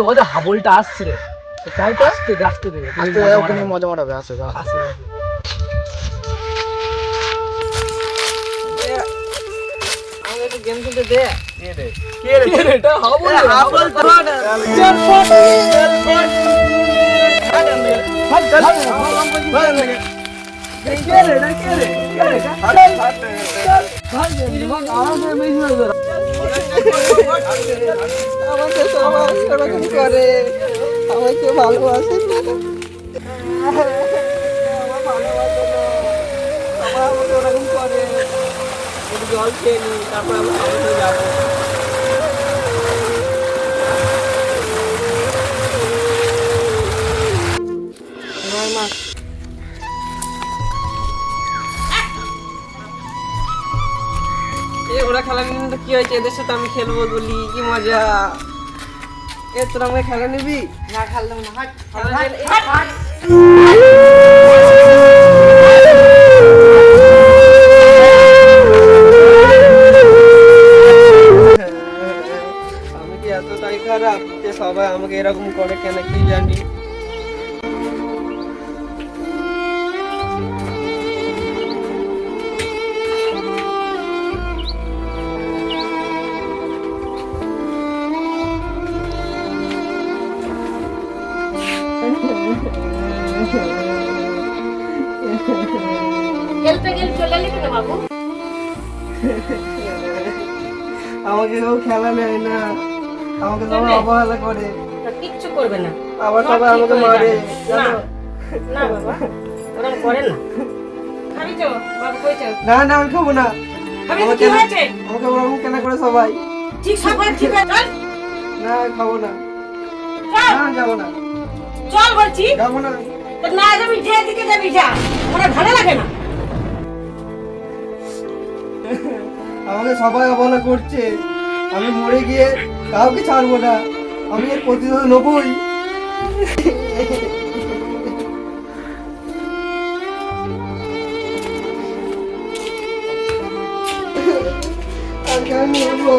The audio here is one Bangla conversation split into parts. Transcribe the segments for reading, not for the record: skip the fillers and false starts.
ওদের হাবলটা আসছে রে, তাই তো আসতে আসতে রে, আসতে ওখানে মজা মারাবে, আসে যা। আমাকে একটু গেম খেলতে দে। কে রে এটা হাবল, হাবল তো না। চল ফট, চল ফট। ফট চল। কে রে এটা, কে রে, কে রে এটা? চল ভাই, আমাকে বেশি হয়ে গেল। আমাকে সবাই এরকম করে, আমাকে ভালোবাসে না, আমার ভালোবাসে না, সবাই আমাকে ওরকম করে। একটু জল খেয়ে নি, তারপর আমি সবার সাথে যাবো। মা ওরা খেলা নিবি তো কি হয়েছে, এদের সাথে আমি খেলবো বলি, কি মজা। তোরা আমাকে খেলা নিবি? না খেললাম না, হাট আমি কি এতটাই খারাপ যে সবাই আমাকে এরকম করে, কেন কি জানি। খেলতে গেলে চলে এলি কেন বাবু? আমাকে কেউ খেলা নেয় না, আমাকে সবাই অবহেলা করে, তা কিচ্ছু করবে না, আবার সবাই ঠিক আমাকে হয়ে মারে, যাবে। না জানো? না বাবা, ওরকম করে না। খাবি তো বাবু, কইছো না না আমি খাবো না। খাবি তো, কি হয়েছে? আমাকে ওরকম কেন করে সবাই? ঠিক সবাই ঠিক আছে, চল না খাবো না, চল না যাবো না, চল বলছি। যাবো না। তো না যাবি, যে দিকে যাবি যা, ওরা ভালো লাগে না। আমাকে সবাই অবহেলা করছে, আমি মরে গিয়ে কাউকে ছাড়বো না, আমি এর প্রতিশোধ নেবই। আগে আমি মরবো,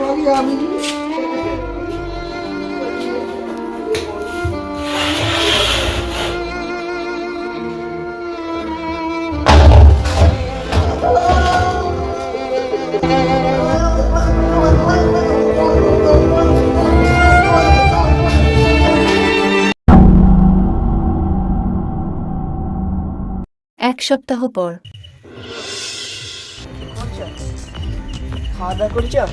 আগে আমি। এক সপ্তাহ পর। খাওয়া দাওয়া করছো?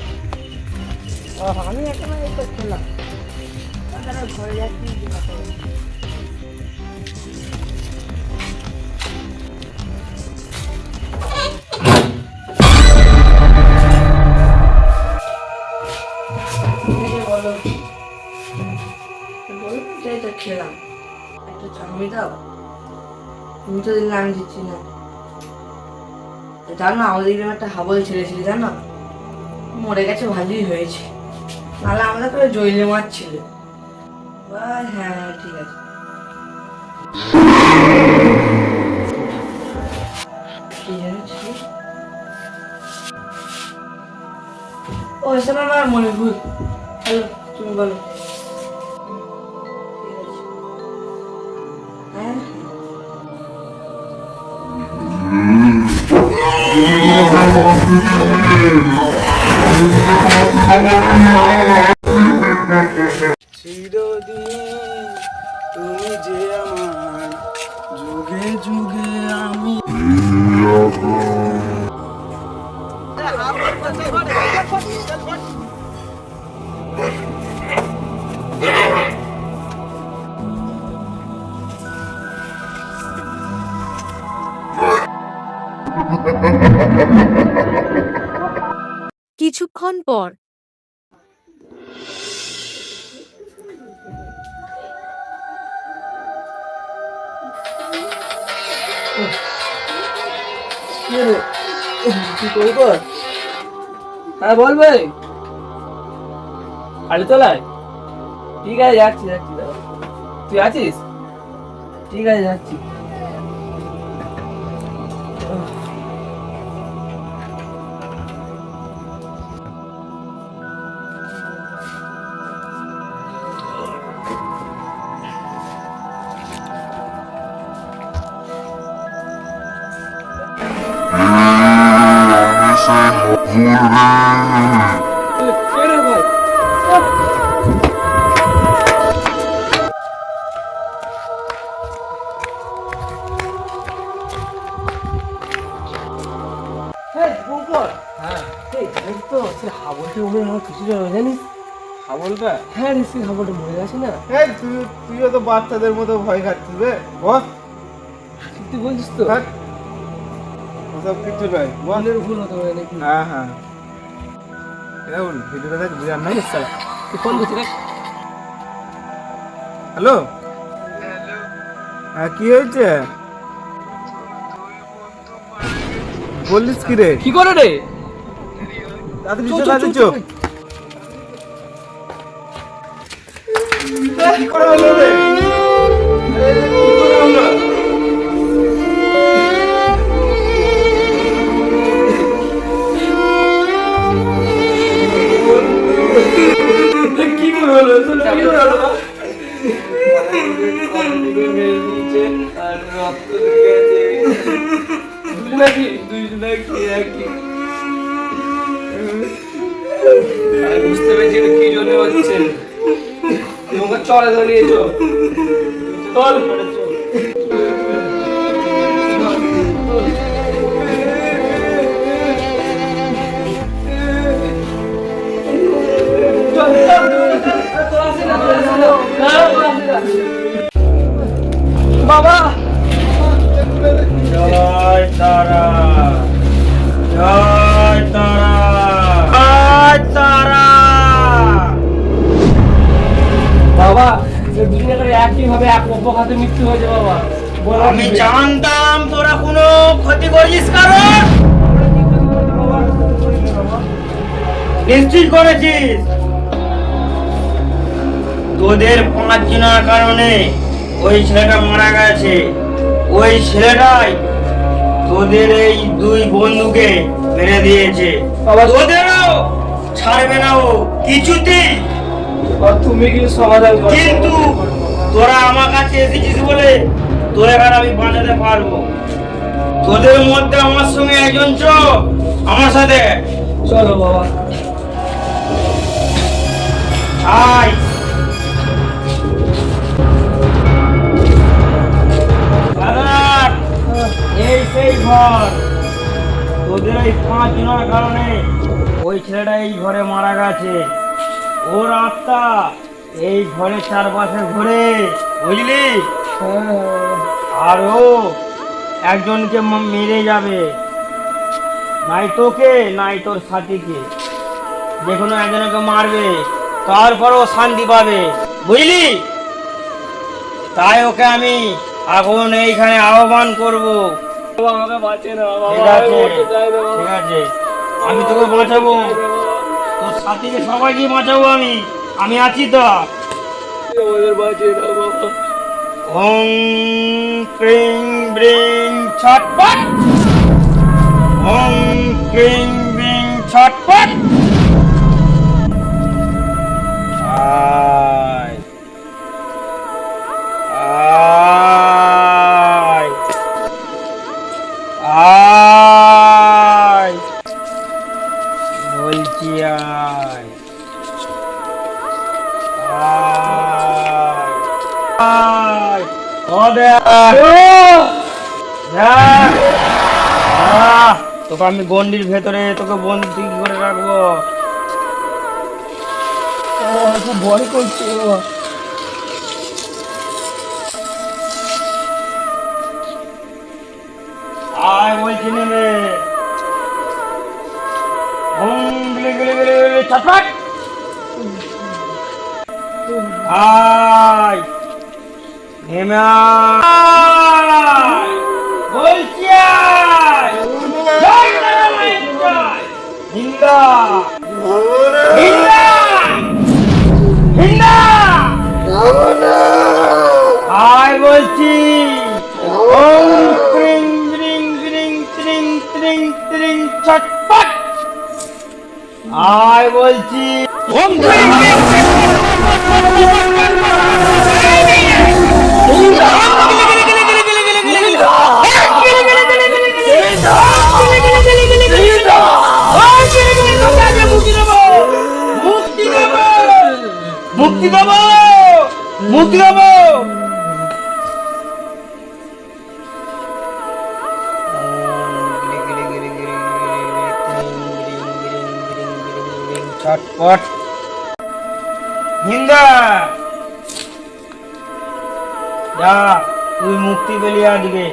আমি এখন এই তো খেলাম, ঘরে যাচ্ছি। খেলাম, একটা চাউমি দাও। তুমি তো দিলে, আমি দিচ্ছি না। জানো আমাদের গ্রামে একটা হাবল ছেলে ছিল, জানো? মরে গেছে, ভালোই হয়েছে, নাহলে আমাদের করে জইলে মাছ ছিল। হ্যাঁ ঠিক আছে। কি জানি ছিল? ও এসব আমার মনে ভুল। হ্যালো, তুমি বলো। ঠিক আছে। হ্যাঁ চিরদিন তুমি যে আমার, যুগে যুগে আমি। কিছুক্ষণ পর। কি করবো? হ্যাঁ বল ভাই। আরে তোলায়, ঠিক আছে যাচ্ছি যাচ্ছি, তুই আছিস? ঠিক আছে যাচ্ছি। কে রে ভাই? হ্যাঁ, বঙ্কর। এই দেখ তো, সে হাবলটা মরে আমার খুশি হলো, জানিস? হাবলটা হ্যাঁ রে, সে হাবলটা মরে গেছে না? এই তুইও তো বাচ্চাদের মতো ভয় খাচ্ছিস রে বস তুই বলছিস তো? থাক ওসব কিছু নয় বস বলের ভুল হতে পারে নাকি? হ্যাঁ হ্যাঁ এরকম ভিডিওটা দেখ বুঝার নাই স্যার তুই ফোন করছিস রে? হ্যালো হ্যাঁ কি হয়েছে বলিস কি রে কি করে রে? তাড়াতাড়ি চো, চো চো, তাড়াতাড়ি চো, চো চো। কি করে হলো রে কি করে হলো কি করে হলো? কি করে হলো? আর রক্ত ঢুকেছে। বুঝলি নাকি? দুইজনে একই। আমি বুঝতে পেরেছি এটা কি জন্য হচ্ছে। তোমাকে চলে ধরিয়েছ। চল। বাবা জয় তারা জয় তারা জয় তারা বাবা দুনিয়াটা একই ভাবে এক অপঘাতে মৃত্যু হয়েছে বাবা। আমি জানতাম তোরা কোনো ক্ষতি করিস কারণ নিশ্চিত করেছিস তোদের 5 জনের কারণে ওই ছেলেটা মারা গেছে ওই ছেলেটাই তোদের এই 2 বন্ধুকে মেরে দিয়েছে বাবা, তোদেরও ছাড়বে না ও কিছুতেই তুমি কি সমাধান করো? কিন্তু তোরা আমার কাছে এসেছিস বলে তোদের আর আমি বাঁচাতে পারবো তোদের মধ্যে আমার সঙ্গে একজন আমার সাথে চলো বাবা। আয় দাদা এই সেই ঘর তোদের এই 5 জনের কারণে ওই ছেলেটা এই ঘরে মারা গেছে ওর আত্মা এই ঘরের চারপাশে ঘুরে বুঝলি আর ও একজনকে মেরে যাবে নাই তোকে নাই তোর সাথীকে যে কোনো একজনকে মারবে তারপরও শান্তি পাবে বুঝলি তাই ওকে আমি এখন এইখানে আহ্বান করব আমাকে বাঁচে না বাবা, ঠিক আমি আছে মরতে চাই না বাবা। ঠিক আছে আমি তোকে বাঁচাবো তোর সাথীকে সবাইকে বাঁচাবো আমি আছি তো আমাদের বাঁচে না বাবা। ওম ক্রিং ব্রিং ছটপট ওম ক্রিং ব্রিং ছটপট আয় আয় আয় বলছি আয় আয় আয় ওদে তোকে আমি গন্ডির ভেতরে তোকে বন্দি করে রাখবো খুব ভয় করছে বাবা। আয় বলছি নেমে ছটপট আয় নেমে আয় বলছি আয় জয় তারা মায়ের জয় হিন্দা হিন্দা হিন্দা আয় বলছি ওম ক্রিং গ্রিং গ্রিং ত্রিং ত্রিং ত্রিং ছটপট আয় বলছি ওম ক্রিং গ্রিং চটপট হিন্দা যা তুই মুক্তি পেলি আজকে